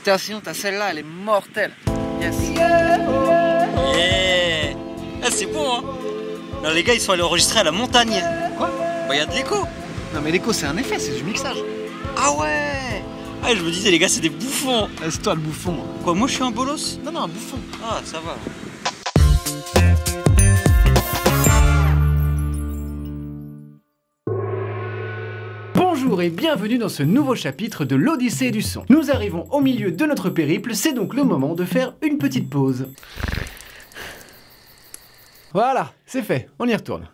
Félicitations, t'as celle-là, elle est mortelle. Yes. Yeah. Ah, c'est bon, hein. Là, les gars, ils sont allés enregistrer à la montagne. Quoi? Bah, y a de l'écho. Non mais l'écho c'est un effet, c'est du mixage. Ah ouais. Ah, je me disais, les gars, c'est des bouffons. C'est toi le bouffon. Quoi, moi, je suis un bolos? Non, un bouffon. Ah, ça va. Bonjour et bienvenue dans ce nouveau chapitre de l'Odyssée du son. Nous arrivons au milieu de notre périple, c'est donc le moment de faire une petite pause. Voilà, c'est fait, on y retourne.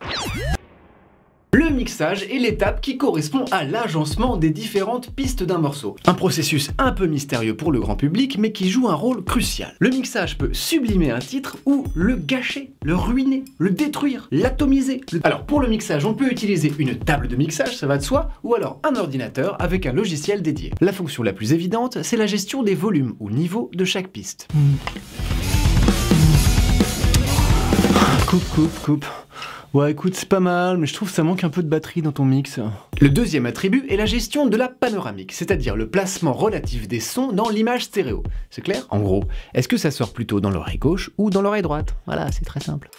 Le mixage est l'étape qui correspond à l'agencement des différentes pistes d'un morceau. Un processus un peu mystérieux pour le grand public, mais qui joue un rôle crucial. Le mixage peut sublimer un titre ou le gâcher, le ruiner, le détruire, l'atomiser. Alors pour le mixage, on peut utiliser une table de mixage, ça va de soi, ou alors un ordinateur avec un logiciel dédié. La fonction la plus évidente, c'est la gestion des volumes ou niveaux de chaque piste. Coupe. Ouais, écoute, c'est pas mal, mais je trouve que ça manque un peu de batterie dans ton mix. Le deuxième attribut est la gestion de la panoramique, c'est-à-dire le placement relatif des sons dans l'image stéréo. C'est clair? En gros, est-ce que ça sort plutôt dans l'oreille gauche ou dans l'oreille droite? Voilà, c'est très simple.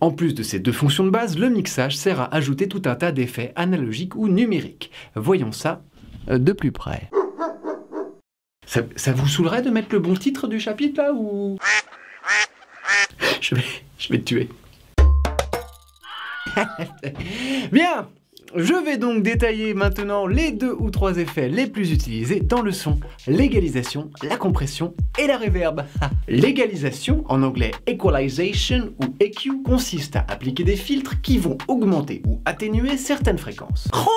En plus de ces deux fonctions de base, le mixage sert à ajouter tout un tas d'effets analogiques ou numériques. Voyons ça de plus près. Ça vous saoulerait de mettre le bon titre du chapitre là ou... Je vais te tuer. Bien, je vais donc détailler maintenant les 2 ou 3 effets les plus utilisés dans le son. L'égalisation, la compression et la reverb. L'égalisation, en anglais equalization ou EQ, consiste à appliquer des filtres qui vont augmenter ou atténuer certaines fréquences. Oh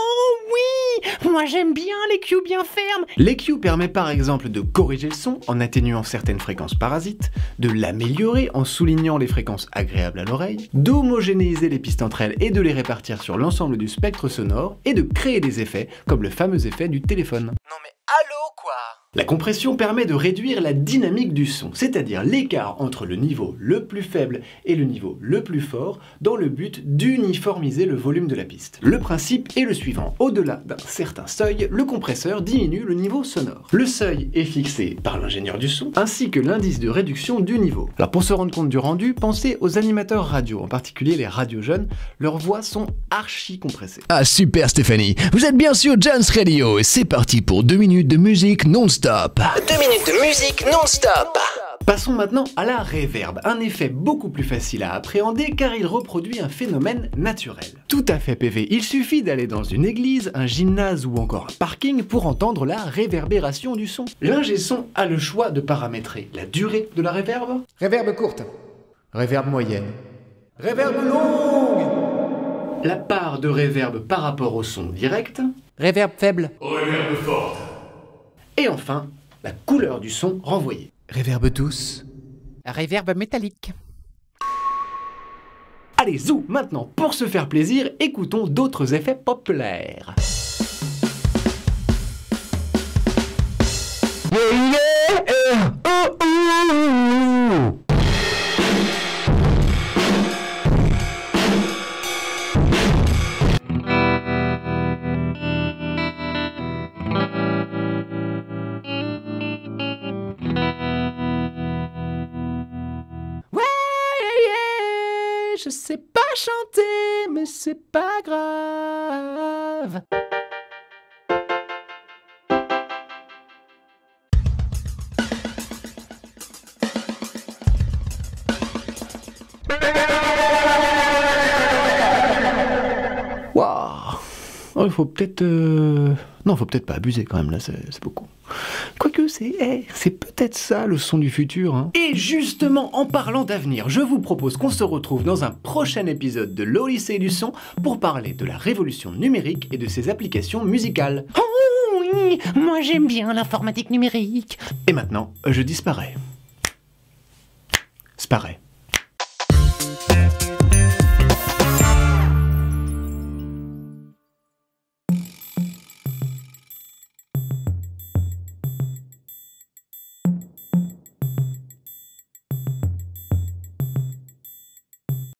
oui, moi j'aime bien l'EQ bien ferme. L'EQ permet par exemple de corriger le son en atténuant certaines fréquences parasites, de l'améliorer en soulignant les fréquences agréables à l'oreille, d'homogénéiser les pistes entre elles et de les répartir sur l'ensemble du spectre sonore, et de créer des effets comme le fameux effet du téléphone. Non mais allô quoi? La compression permet de réduire la dynamique du son, c'est-à-dire l'écart entre le niveau le plus faible et le niveau le plus fort, dans le but d'uniformiser le volume de la piste. Le principe est le suivant: au-delà d'un certain seuil, le compresseur diminue le niveau sonore. Le seuil est fixé par l'ingénieur du son, ainsi que l'indice de réduction du niveau. Alors pour se rendre compte du rendu, pensez aux animateurs radio, en particulier les radios jeunes, leurs voix sont archi compressées. Ah super Stéphanie, vous êtes bien sur Jones Radio et c'est parti pour 2 minutes de musique non-stop. 2 minutes de musique non-stop. Passons maintenant à la reverb, un effet beaucoup plus facile à appréhender car il reproduit un phénomène naturel. Tout à fait PV, il suffit d'aller dans une église, un gymnase ou encore un parking pour entendre la réverbération du son. L'ingé son a le choix de paramétrer la durée de la reverb. Reverb courte. Reverb moyenne. Reverb longue. La part de reverb par rapport au son direct. Reverb faible. Reverb forte. Et enfin, la couleur du son renvoyé. Reverb douce. Reverb métallique. Allez, zou, maintenant, pour se faire plaisir, écoutons d'autres effets populaires. Je sais pas chanter, mais c'est pas grave. Waouh. Oh, il faut peut-être... Non, faut peut-être pas abuser quand même, là, c'est beaucoup. Quoique, c'est peut-être ça le son du futur, hein. Et justement, en parlant d'avenir, je vous propose qu'on se retrouve dans un prochain épisode de l'Odyssée du son pour parler de la révolution numérique et de ses applications musicales. Oh oui, moi j'aime bien l'informatique numérique. Et maintenant, je disparais. Sparais.